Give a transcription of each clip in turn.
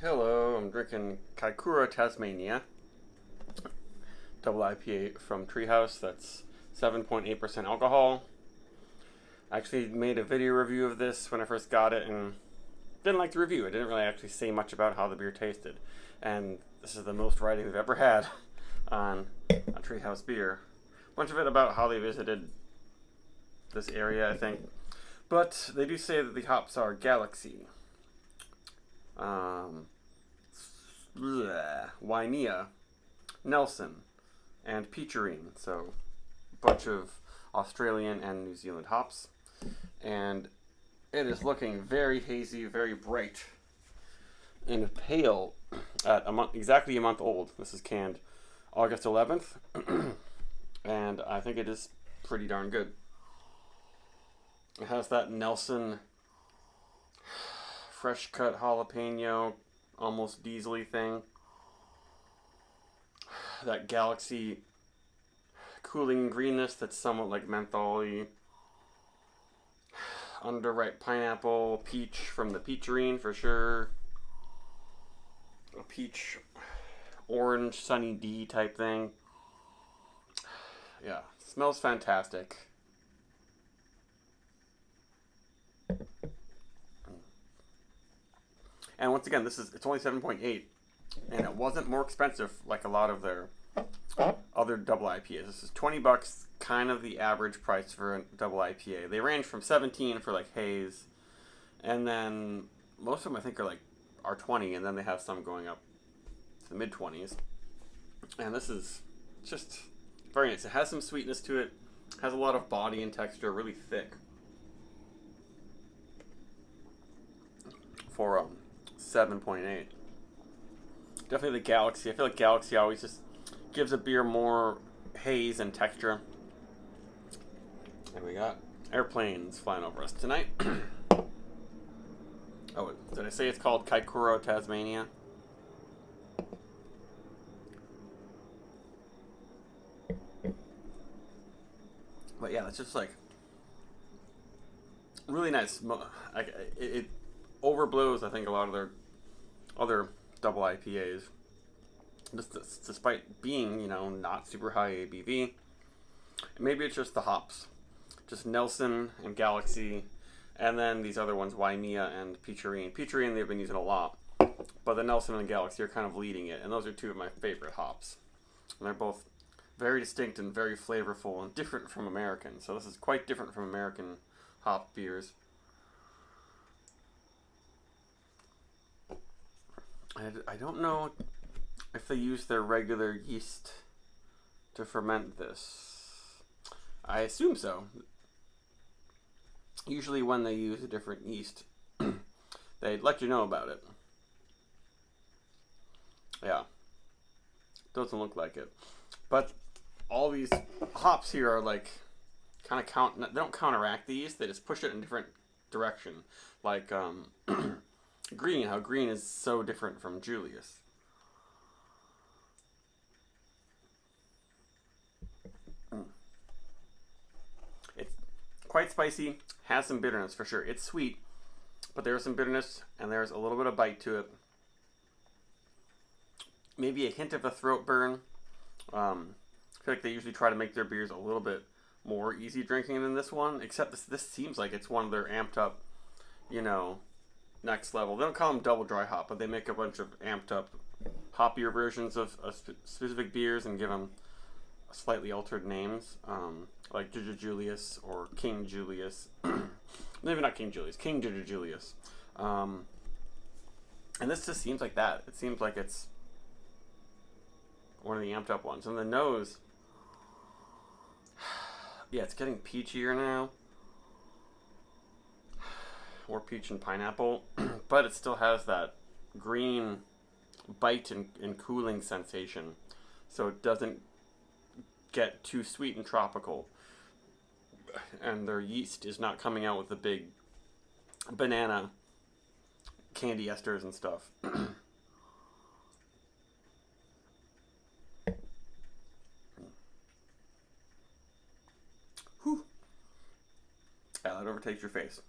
Hello, I'm drinking Kaikura, Tasmania, double IPA from Treehouse. That's 7.8% alcohol. I actually made a video review of this when I first got it and didn't like the review. I didn't really actually say much about how the beer tasted. And this is the most writing we've ever had on a Treehouse beer. A bunch of it about how they visited this area, I think. But they do say that the hops are Galaxy. Waimea, Nelson, and Peacherine. So, a bunch of Australian and New Zealand hops. And it is looking very hazy, very bright, and pale at exactly a month old. This is canned August 11th, and I think it is pretty darn good. It has that Nelson fresh cut jalapeno, almost diesely thing. That Galaxy cooling greenness that's somewhat like menthol-y. Underripe pineapple, peach from the Peacherine for sure. A peach, orange, Sunny D type thing. Yeah, smells fantastic. And once again, it's only 7.8, and it wasn't more expensive like a lot of their other double IPAs. This is $20, kind of the average price for a double IPA. They range from 17 for like haze, and then most of them I think are 20, and then they have some going up to the mid 20s. And this is just very nice. It has some sweetness to it. Has a lot of body and texture, really thick. For 7.8. Definitely the Galaxy. I feel like Galaxy always just gives a beer more haze and texture. And we got airplanes flying over us tonight. Oh, did I say it's called Kaikura, Tasmania? But yeah, it's just like really nice. It overblows, I think, a lot of their other double IPAs. Despite being, not super high ABV. Maybe it's just the hops. Just Nelson and Galaxy, and then these other ones, Waimea and Peacherine. Peacherine they've been using a lot, but the Nelson and Galaxy are kind of leading it, and those are two of my favorite hops. And they're both very distinct and very flavorful and different from American. So this is quite different from American hop beers. I don't know if they use their regular yeast to ferment this. I assume so. Usually when they use a different yeast, they'd let you know about it. Yeah. Doesn't look like it. But all these hops here are like kind of they don't counteract the yeast, they just push it in a different direction. Like green, how green is so different from Julius. It's quite spicy, has some bitterness for sure. It's sweet, but there's some bitterness and there's a little bit of bite to it. Maybe a hint of a throat burn. I feel like they usually try to make their beers a little bit more easy drinking than this one, except this seems like it's one of their amped up, next level. They don't call them double dry hop, but they make a bunch of amped up hoppier versions of specific beers and give them slightly altered names, like Ginger Julius or King Julius. Maybe not King Julius, King Ginger Julius. And this just seems like that. It seems like it's one of the amped up ones. And the nose, yeah, it's getting peachier now. More peach and pineapple, but it still has that green bite and cooling sensation, so it doesn't get too sweet and tropical, and their yeast is not coming out with the big banana candy esters and stuff. Whew. Yeah, that overtakes your face.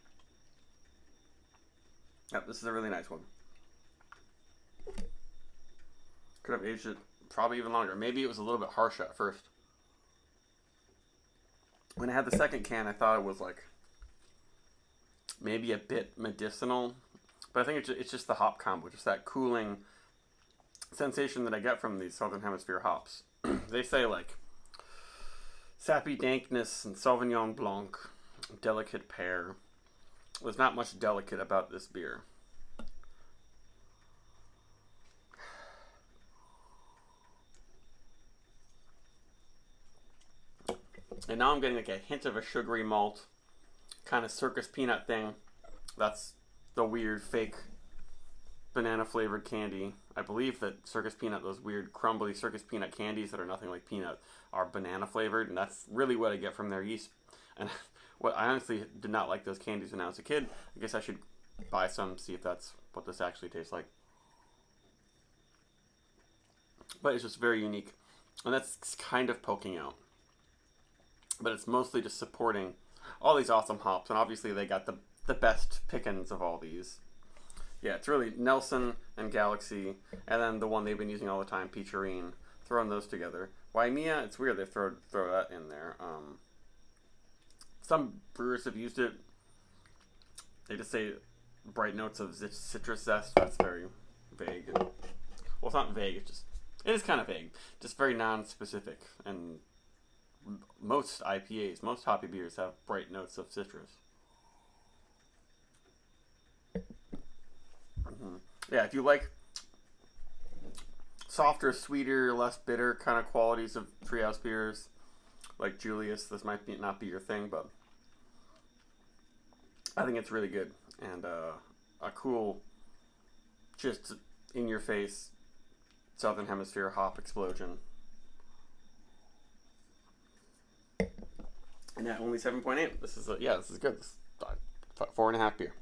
Yep, this is a really nice one. Could have aged it probably even longer. Maybe it was a little bit harsh at first. When I had the second can, I thought it was like maybe a bit medicinal, but I think it's just the hop combo, just that cooling sensation that I get from these Southern Hemisphere hops. They say like sappy dankness and Sauvignon Blanc, delicate pear. There's not much delicate about this beer. And now I'm getting like a hint of a sugary malt, kind of circus peanut thing. That's the weird fake banana flavored candy. I believe that circus peanut, those weird crumbly circus peanut candies that are nothing like peanut, are banana flavored, and that's really what I get from their yeast. And what I honestly did not like those candies when I was a kid. I guess I should buy some, see if that's what this actually tastes like. But it's just very unique, and that's kind of poking out. But it's mostly just supporting all these awesome hops, and obviously they got the best pickings of all these. Yeah, it's really Nelson and Galaxy, and then the one they've been using all the time, Peacherine. Throwing those together. Waimea, it's weird they throw that in there. Some brewers have used it. They just say bright notes of citrus zest. That's very vague. Well, it's not vague. It is kind of vague. Just very non-specific. And most IPAs, most hoppy beers have bright notes of citrus. Yeah, if you like softer, sweeter, less bitter kind of qualities of treehouse beers, like Julius, this might not be your thing, but I think it's really good. And a cool, just in your face, Southern Hemisphere hop explosion. And at only 7.8, this is good. This is 4.5 beer.